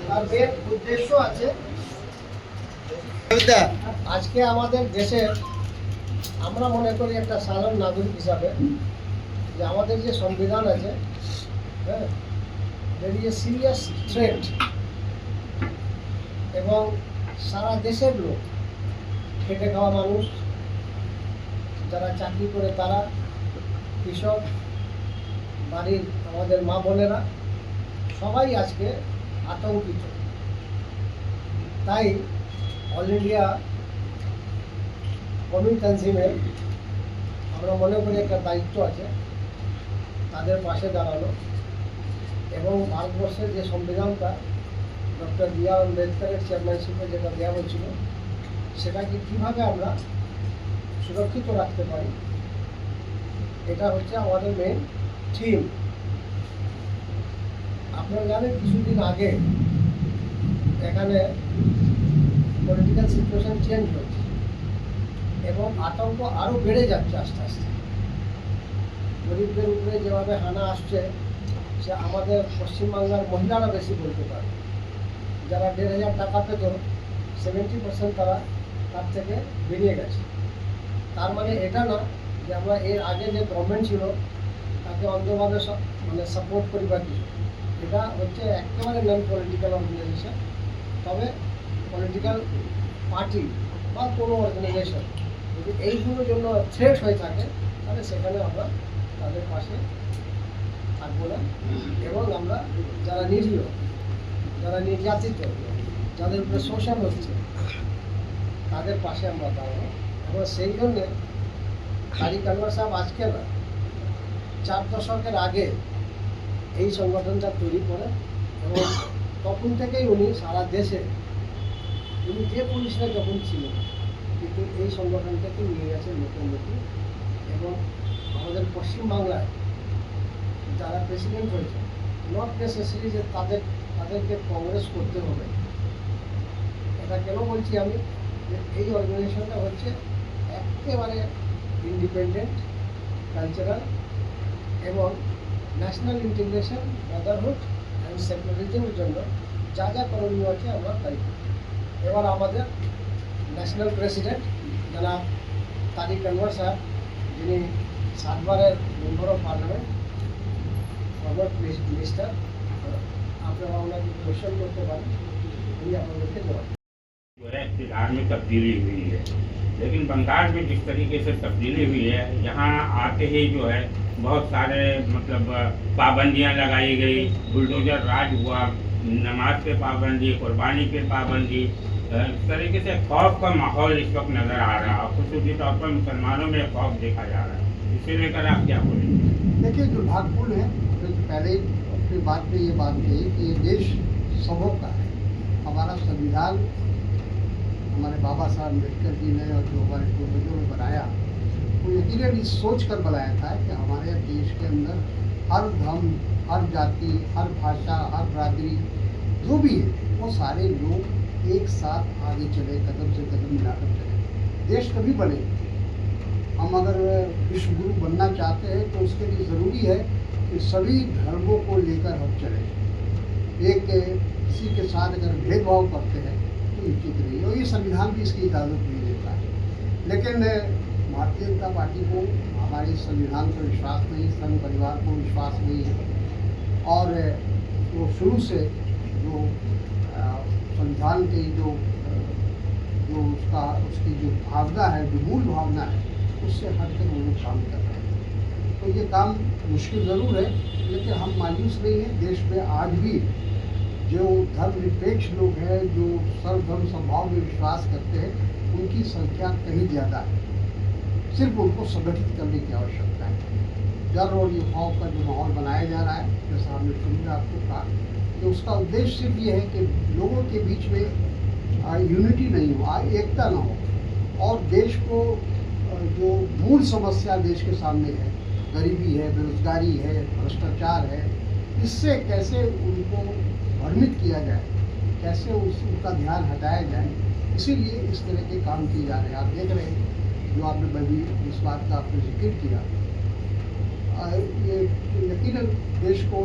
তার মেন উদ্দেশ্য আছে আজকে আমাদের দেশের আমরা মনে করি একটা সাধারণ নাগরিক হিসাবে যে আমাদের যে সংবিধান আছে, হ্যাঁ, there is a serious threat এবং সারা দেশের লোক, খেটে খাওয়া মানুষ, যারা চাকরি করে তারা, কৃষক, বাড়ির আমাদের মা বোনেরা সবাই আজকে আতঙ্কিত। তাই অল ইন্ডিয়া কমিউন তানজিমের আমরা মনে করি একটা দায়িত্ব আছে তাদের পাশে দাঁড়ানো এবং ভারতবর্ষের যে সংবিধানটা ডক্টর বি আর আম্বেদকরের চেয়ারম্যানশিপে যেটা দেওয়া হয়েছিল সেটাকে কীভাবে আমরা সুরক্ষিত রাখতে পারি, এটা হচ্ছে আমাদের মেন থিম। আপনারা জানেন কিছুদিন আগে এখানে পলিটিক্যাল সিচুয়েশন চেঞ্জ হয়েছে এবং আতঙ্ক আরও বেড়ে যাচ্ছে আস্তে আস্তে। গরিবদের উপরে যেভাবে হানা আসছে সে আমাদের পশ্চিমবাংলার মহিলারা বেশি বলতে পারে। যারা 1,500 টাকা পেত 70% তারা তার থেকে বেরিয়ে গেছে। তার মানে এটা না যে আমরা এর আগে যে গভর্নমেন্ট ছিল তাকে অন্ধভাবে মানে সাপোর্ট করি বা কিছু। এটা হচ্ছে একেবারে নন পলিটিক্যাল অর্গানাইজেশন। তবে পলিটিক্যাল পার্টি বা কোনো অর্গানাইজেশন যদি এইগুলোর জন্য থ্রেট হয়ে থাকে তাহলে সেখানে আমরা তাদের পাশে থাকবো না এবং আমরা যারা নিরীহ, যারা নির্যাতিত, যাদের উপরে শোষণ হচ্ছে তাদের পাশে আমরা দাঁড়াবো। এবং সেই জন্যে তারিক আনোয়ার সাহেব আজকে না 4 দশকের আগে এই সংগঠনটা তৈরি করে এবং তখন থেকেই উনি সারা দেশে উনি যে পুলিশরা যখন ছিলেন কিন্তু এই সংগঠনটাকে নিয়ে গেছে নতুন নতুন। এবং আমাদের পশ্চিমবাংলায় যারা প্রেসিডেন্ট হয়েছে নট নেসেসারি যে তাদেরকে কংগ্রেস করতে হবে। এটা কেন বলছি আমি যে এই অর্গানাইজেশনটা হচ্ছে একেবারে ইন্ডিপেন্ডেন্ট, কালচারাল এবং ন্যাশনাল ইন্টিগ্রেশন, ব্রাদারহুড অ্যান্ড সেকুলারিজমের জন্য যা যা করণীয় আছে আমরা তাই। এবার আমাদের ন্যাশনাল প্রেসিডেন্ট জনাব তারিক আনোয়ার সাহেব, যিনি 7 বারের member of parliament, former minister, আপনারা ওনাকে কোয়েশ্চন করতে পারেন, উনি আপনাদেরকে জবাব। इक़्तिदार में तब्दीली हुई है, लेकिन बंगाल में जिस तरीके से तब्दीली हुई है यहाँ आते ही जो है बहुत सारे मतलब पाबंदियाँ लगाई गई, बुलडोजर राज हुआ, नमाज पे पाबंदी, कुर्बानी पे पाबंदी, इस तरीके से खौफ का माहौल इस वक्त नज़र आ रहा है और ख़ुसूसी तौर पर मुसलमानों में खौफ देखा जा रहा है। इसे लेकर आप क्या बोलेंगे? देखिए, दुर्भाग्यपूर्ण है। तो पहले अपनी बात में ये बात कही कि ये देश सबों का है। हमारा संविधान हमारे बाबा साहब अम्बेडकर जी ने और जो हमारे पूर्वजों ने बनाया वो यकीनन इस सोच कर बनाया था कि हमारे देश के अंदर हर धर्म, हर जाति, हर भाषा, हर बरादरी जो भी है वो सारे लोग एक साथ आगे चले, कदम से कदम मिलाकर चले। देश तभी बने। हम अगर विश्व गुरु बनना चाहते हैं तो उसके लिए ज़रूरी है कि सभी धर्मों को लेकर हम चलें। एक किसी के साथ अगर भेदभाव करते हैं तो उचित नहीं है और ये संविधान भी इसकी इजाज़त नहीं देता है। लेकिन भारतीय जनता पार्टी को हमारे संविधान पर विश्वास नहीं, संघ परिवार को विश्वास नहीं है और वो शुरू से जो संविधान की जो उसकी जो भावना है, जो मूल भावना है, उससे हटकर वो लोग काम कर रहे हैं। तो ये काम मुश्किल ज़रूर है, लेकिन हम मायूस नहीं हैं। देश में आज भी जो धर्मनिरपेक्ष लोग हैं, जो सर्वधर्म समभाव में विश्वास करते हैं, उनकी संख्या कहीं ज़्यादा है। सिर्फ उनको संगठित करने की आवश्यकता है। डर और ये खौफ का जो माहौल बनाया जा रहा है, जैसा हमने सुनिए आपको कहा, कि उसका उद्देश्य सिर्फ ये है कि लोगों के बीच में यूनिटी नहीं हो, एकता ना हो और देश को जो मूल समस्या देश के सामने है, गरीबी है, बेरोजगारी है, भ्रष्टाचार है, इससे कैसे उनको भ्रमित किया जाए, कैसे उसका ध्यान हटाया जाए, इसीलिए इस तरह के काम किए जा रहे हैं। आप देख रहे हैं जो आपने बड़ी इस बात का आपने जिक्र किया, ये यकीनन देश को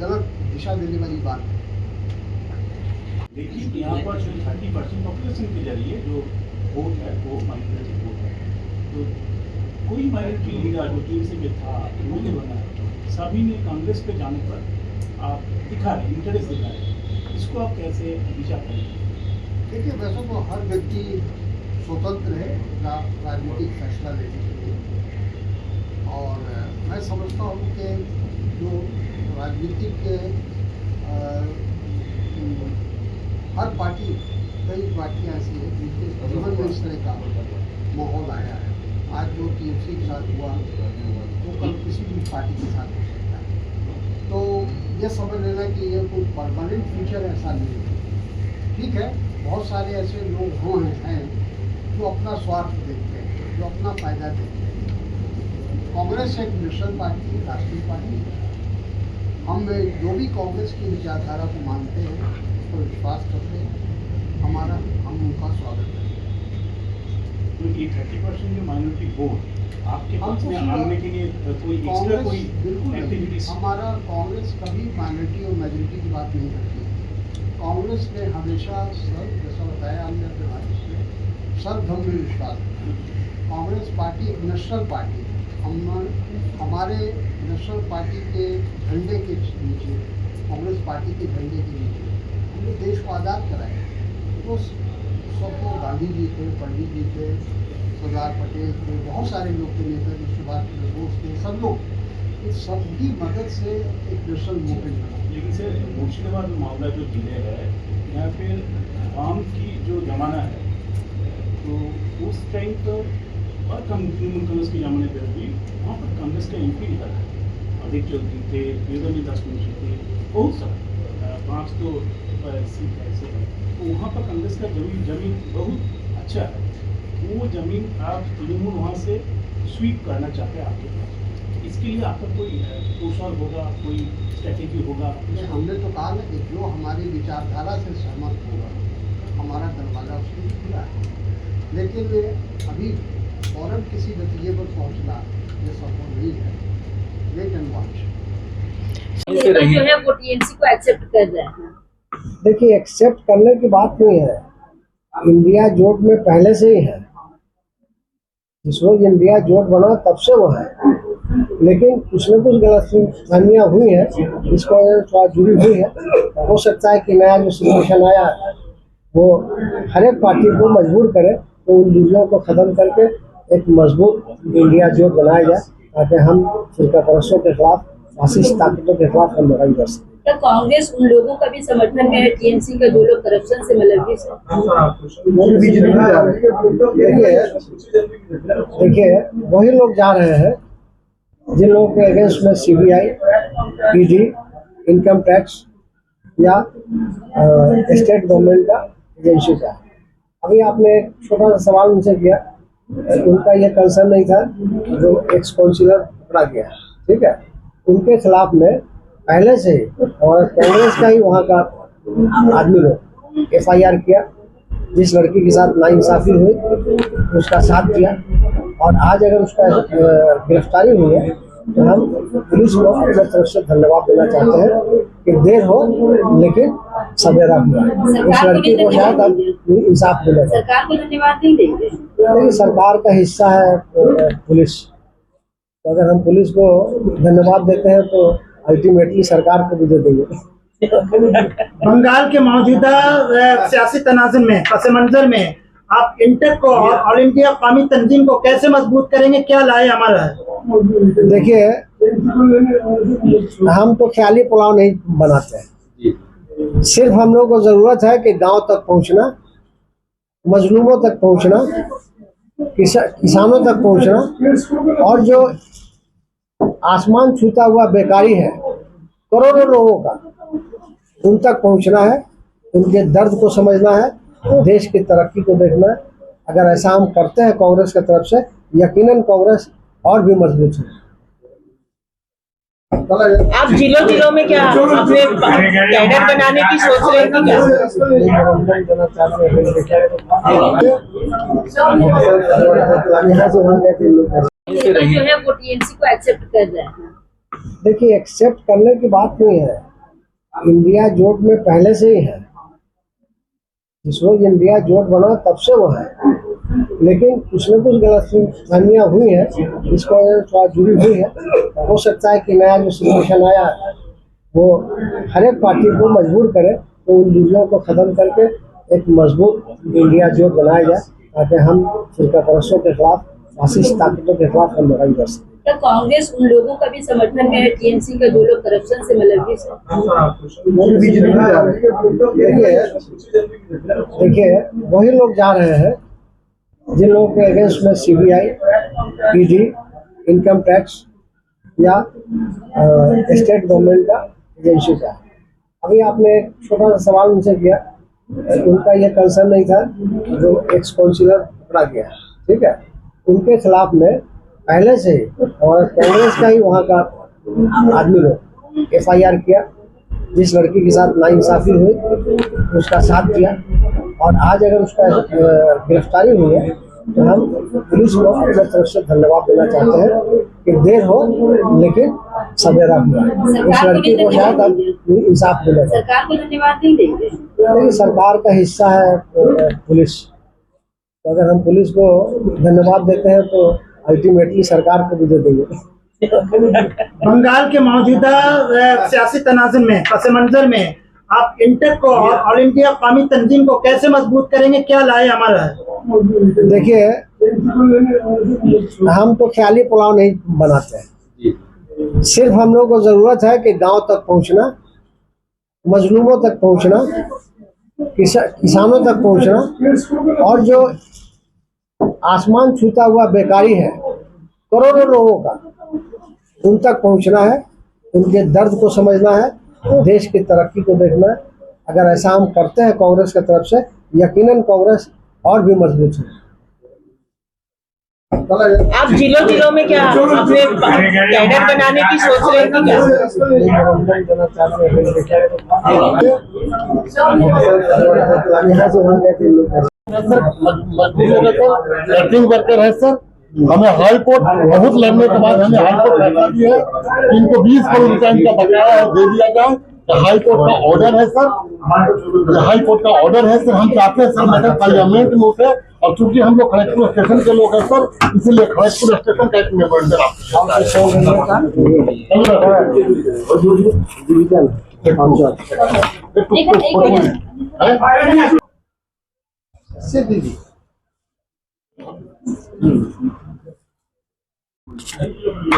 गलत दिशा देने वाली बात है। देखिए यहाँ पर जो 30% पॉपुलेशन के जरिए जो वोट है वो माइनॉरिटी वोट है, तो कोई माइनॉरिटी लीडर जो टीएमसी में था वो नहीं बना, सभी ने कांग्रेस पे जाने पर आप दिखा रहे इंटरेस्ट दिखा रहे, इसको आप कैसे विचार करेंगे? देखिए, वैसे तो हर व्यक्ति स्वतंत्र है अपना राजनीतिक फैसला लेने के लिए, और मैं समझता हूँ कि जो राजनीतिक हर पार्टी, कई पार्टियाँ ऐसी हैं जिनके जीवन में इस तरह का माहौल आया है। आज जो टीएमसी के साथ हुआ वो कल किसी भी पार्टी के साथ हो सकता है, तो ये समझ लेना कि ये कोई परमानेंट फ्यूचर ऐसा नहीं है। ठीक है, बहुत सारे ऐसे लोग हैं जो अपना स्वार्थ देखते हैं, जो अपना फायदा देखते हैं। कांग्रेस एक नेशनल पार्टी, राष्ट्रीय पार्टी है। हम जो भी कांग्रेस की विचारधारा को मानते हैं, उस पर विश्वास करते हैं, हम उनका स्वागत करते हैं। तो ये 30% जो माइनॉरिटी वोट आपके पास में आने के लिए कोई एक्स्ट्रा कोई एक्टिविटीज? हमारा कांग्रेस कभी माइनॉरिटी और मेजोरिटी की बात नहीं करती है। कांग्रेस ने हमेशा जैसा बताया हमने अपने भाषण में, सर्वधर्म में विश्वास है। कांग्रेस पार्टी एक नेशनल पार्टी है। हमारे नेशनल पार्टी के झंडे के नीचे, कांग्रेस पार्टी के झंडे के नीचे हमने देश को आज़ाद कराया। तो सबको गांधी जी थे, पंडित जी थे, सरदार पटेल थे, बहुत सारे लोग थे, नेताजी सुभाष चंद्र बोस थे, सब लोग, इस सबकी मदद से एक नेशनल मूवमेंट बना। लेकिन सर, मुर्शिदाबाद मामला जो जिले है, यहाँ पे आम की जो जमाना है, तो उस टाइम तो और कांग्रेस के जमाने पर भी वहाँ पर कांग्रेस का एमपी निकला है, अधिक चौधरी थे, वेदनी दास मुंशी थे, बहुत सारे 5 तो सीट ऐसे हैं, तो वहाँ पर कांग्रेस का जमीन बहुत अच्छा है। वो जमीन आप तृणमूल वहाँ से स्वीप करना चाहते हैं आपके पास, इसके लिए आपका कोई कौशल होगा, कोई स्ट्रैटेजी होगा? हमने तो कहा ना कि जो हमारी विचारधारा से सहमत होगा, हमारा दरवाजा उसके लिए खुला है। लेकिन अभी फौरन किसी नतीजे पर पहुंचना ये संभव नहीं है। Wait and watch. जो है वो टीएमसी को एक्सेप्ट कर रहे हैं। देखिए, एक्सेप्ट करने की बात नहीं है, इंडिया जोट में पहले से ही है। जिस रोज इंडिया जोट बना तब से वो है, लेकिन कुछ न कुछ गलतफहमियाँ हुई हैं, इसको थोड़ा जुड़ी हुई है। हो सकता है कि नया जो सिचुएशन आया वो हर एक पार्टी को मजबूर करे तो उन दूरियों को ख़त्म करके एक मजबूत इंडिया जोट बनाया जाए, ताकि हम फिरका परस्तों के खिलाफ, फासिस्ट ताकतों के खिलाफ हम लड़ाई कर सकें। तो कांग्रेस उन लोगों का भी समर्थन में है टीएमसी का जो लोग करप्शन से मुलविस है? देखिए, वही लोग जा रहे हैं जिन लोगों के अगेंस्ट में सीबीआई, ईडी, इनकम टैक्स या स्टेट गवर्नमेंट का एजेंसी का। अभी आपने एक छोटा सा सवाल उनसे किया, उनका यह कंसर्न नहीं था जो एक्स काउंसिलर पकड़ा गया, ठीक है, उनके खिलाफ में पहले से और कांग्रेस का ही वहाँ का आदमी लोग FIR किया। जिस लड़की के साथ नाइंसाफी हुई उसका साथ दिया, और आज अगर उसका गिरफ्तारी हुई है तो हम पुलिस को अपने तरफ से धन्यवाद देना चाहते हैं कि देर हो लेकिन सवेरा हुआ। उस लड़की को शायद अब इंसाफ मिलेगा। सरकार को धन्यवाद नहीं देंगे? नहीं, सरकार का हिस्सा है पुलिस, तो अगर हम पुलिस को धन्यवाद देते हैं तो अल्टीमेटली सरकार को भी दे देंगे। बंगाल के मौजूदा सियासी तनाज़ुर में, पस मंजर में आप इंटेक को और ऑल इंडिया कौमी तंजीम को कैसे मजबूत करेंगे, क्या लाए अमल है? देखिए, हम तो ख्याली पुलाव नहीं बनाते हैं। सिर्फ हम लोग को जरूरत है कि गांव तक पहुंचना, मजलूमों तक पहुंचना, किसानों तक पहुंचना, और जो आसमान छूता हुआ बेकारी है करोड़ों लोगों का, उन तक पहुंचना है, उनके दर्द को समझना है, देश की तरक्की को देखना है। अगर ऐसा हम करते हैं कांग्रेस की तरफ से, यकीनन कांग्रेस और भी मजबूत है। आप जिलों में क्या अपने कैडर बनाने की सोच रहे हैं जो है वो टीएमसी को एक्सेप्ट कर रहे हैं? देखिए, एक्सेप्ट करने की बात नहीं है, इंडिया जोट में पहले से ही है। जिस रोज इंडिया जोट बना तब से वो है, लेकिन कुछ न कुछ गलतफहमियाँ हुई हैं, इसको थोड़ा जुड़ी हुई है। हो सकता है कि नया जो सिचुएशन आया वो हर एक पार्टी को मजबूर करे तो उन दूरियों को ख़त्म करके एक मजबूत इंडिया जोट बनाया जाए, ताकि हम फिरका परस्तों के खिलाफ, फासिस्ट ताकतों के खिलाफ हम लड़ाई कर सकें। क्या कांग्रेस उन लोगों का भी समर्थन में है टीएमसी का जो लोग करप्शन से मुलविस है? देखिए वही लोग जा रहे हैं जिन लोगों के अगेंस्ट में सीबीआई, ईडी, इनकम टैक्स या स्टेट गवर्नमेंट का एजेंसी का। अभी आपने एक छोटा सा सवाल उनसे किया, उनका ये कंसर्न नहीं था जो एक्स काउंसिलर पकड़ा गया, ठीक है, उनके खिलाफ में पहले से और कांग्रेस का ही वहाँ का आदमी लोग FIR किया। जिस लड़की के साथ नाइंसाफी हुई उसका साथ दिया, और आज अगर उसका गिरफ्तारी हुई है तो हम पुलिस को अपने तरफ से धन्यवाद देना चाहते हैं कि देर हो लेकिन सवेरा हुआ। उस लड़की को शायद अब इंसाफ मिलेगा। सरकार को धन्यवाद नहीं देंगे? नहीं, सरकार का हिस्सा है पुलिस, तो अगर हम पुलिस को धन्यवाद देते हैं तो अल्टीमेटली सरकार को भी दे देंगे। बंगाल के मौजूदा सियासी तनाज़ुम में, पस मंजर में आप इंटेक को और ऑल इंडिया कौमी तंजीम को कैसे मजबूत करेंगे, क्या लाए अमल है? देखिए हम तो ख्याली पुलाव नहीं बनाते हैं, सिर्फ हम लोग को जरूरत है कि गांव तक पहुंचना, मजलूमों तक पहुंचना, किसानों तक पहुंचना, और जो आसमान छूता हुआ बेकारी है करोड़ों लोगों का, उन तक पहुंचना है, उनके दर्द को समझना है, देश की तरक्की को देखना है। अगर ऐसा हम करते हैं कांग्रेस की तरफ से, यकीनन कांग्रेस और भी मजबूत है। आप जिलों में क्या अपने कैडर बनाने की सोच रहे हैं क्या? वर्कर है सर, हमें हाई कोर्ट बहुत लड़ने के बाद हमें हाई कोर्ट फैसला दिया है कि इनको 20 करोड़ रुपया इनका बकाया दे दिया जाए। हाई कोर्ट का ऑर्डर है सर, हाई कोर्ट का ऑर्डर है सर। हम चाहते हैं सर मैटर पार्लियामेंट में उठे, और चूंकि हम लोग खड़गपुर स्टेशन के लोग हैं सर, इसीलिए खड़गपुर स्टेशन का एक मेंबर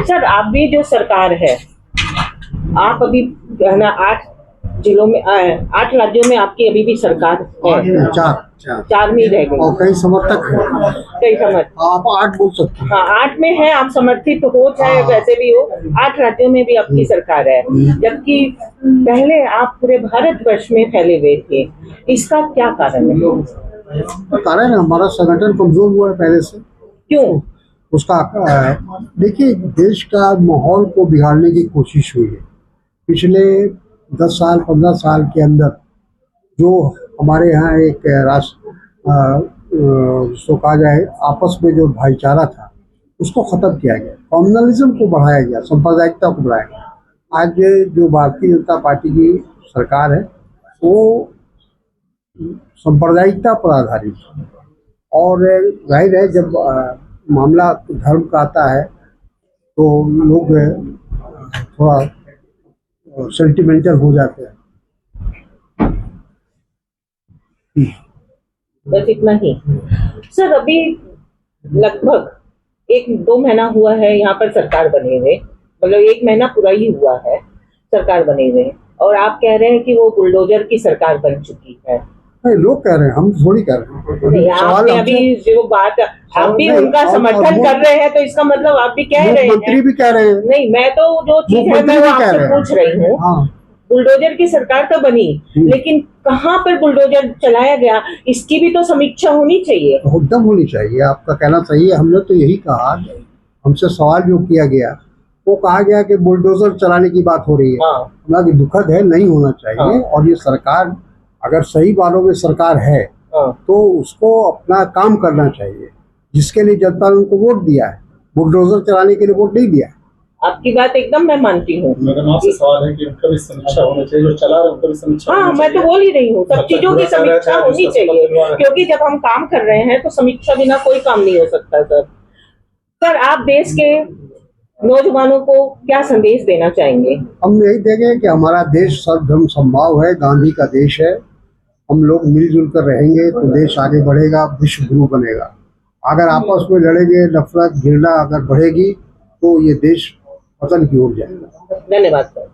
सर, आप भी जो सरकार है, आप अभी है ना 8 जिलों में 8 राज्यों में आपकी अभी भी सरकार है। चार में ही रह गई और कई समर्थक हैं, कई समर्थक, आप 8 बोल सकते हैं। हाँ 8 में है, आप समर्थित हो चाहे वैसे भी हो, 8 राज्यों में भी आपकी सरकार है, जबकि पहले आप पूरे भारतवर्ष में फैले हुए थे। इसका क्या कारण है? कारण हमारा संगठन कमजोर हुआ है पहले से। क्यों? उसका देखिए, देश का माहौल को बिगाड़ने की कोशिश हुई है पिछले 10 साल 15 साल के अंदर। जो हमारे यहाँ एक राष्ट्र कहा जाए आपस में जो भाईचारा था उसको ख़त्म किया गया, कम्युनलिज्म को बढ़ाया गया, सांप्रदायिकता को बढ़ाया गया। आज जो भारतीय जनता पार्टी की सरकार है वो सांप्रदायिकता पर आधारित है, और जाहिर है जब मामला धर्म का आता है तो लोग थोड़ा सेंटिमेंटल हो जाते हैं। बस इतना ही सर। अभी लगभग 1-2 महीना हुआ है यहाँ पर सरकार बने हुए, मतलब 1 महीना पूरा ही हुआ है सरकार बने हुए, और आप कह रहे हैं कि वो बुलडोजर की सरकार बन चुकी है। नहीं, लोग कह रहे हैं, हम थोड़ी कह रहे हैं। आपने अभी जो बात, आप भी उनका समर्थन कर रहे हैं, तो इसका मतलब आप भी कह रहे हैं। मंत्री भी कह रहे हैं। नहीं, मैं तो जो चीज है मैं वो आपसे पूछ रही हूँ। बुलडोजर की सरकार तो बनी, लेकिन कहाँ पर बुलडोजर चलाया गया, इसकी भी तो समीक्षा होनी चाहिए, एकदम होनी चाहिए। आपका कहना सही है। हमने तो यही कहा, हमसे सवाल जो किया गया वो कहा गया कि बुलडोजर चलाने की बात हो रही है। हमरा की दुखद है, नहीं होना चाहिए। और ये सरकार अगर सही मानों में सरकार है तो उसको अपना काम करना चाहिए, जिसके लिए जनता ने उनको वोट दिया है। बुलडोजर चलाने के लिए वोट नहीं दिया है। आपकी बात एकदम मैं मानती हूँ। मैडम आपसे सवाल है कि उनका भी समीक्षा होना चाहिए, जो चला रहे हैं उनका भी समीक्षा हाँ, होनी मैं तो चाहिए। बोल ही रही हूँ, सब चीजों की समीक्षा होनी चाहिए, क्योंकि जब हम काम कर रहे हैं तो समीक्षा बिना कोई काम नहीं हो सकता। सर आप देश के नौजवानों को क्या संदेश देना चाहेंगे? हम यही देंगे कि हमारा देश सर्वधर्म समभाव है, गांधी का देश है। हम लोग मिलजुल कर रहेंगे तो देश आगे बढ़ेगा, विश्व गुरु बनेगा। अगर आपस में लड़ेंगे, नफरत घृणा अगर बढ़ेगी तो ये देश पतन की ओर जाएगा। धन्यवाद सर।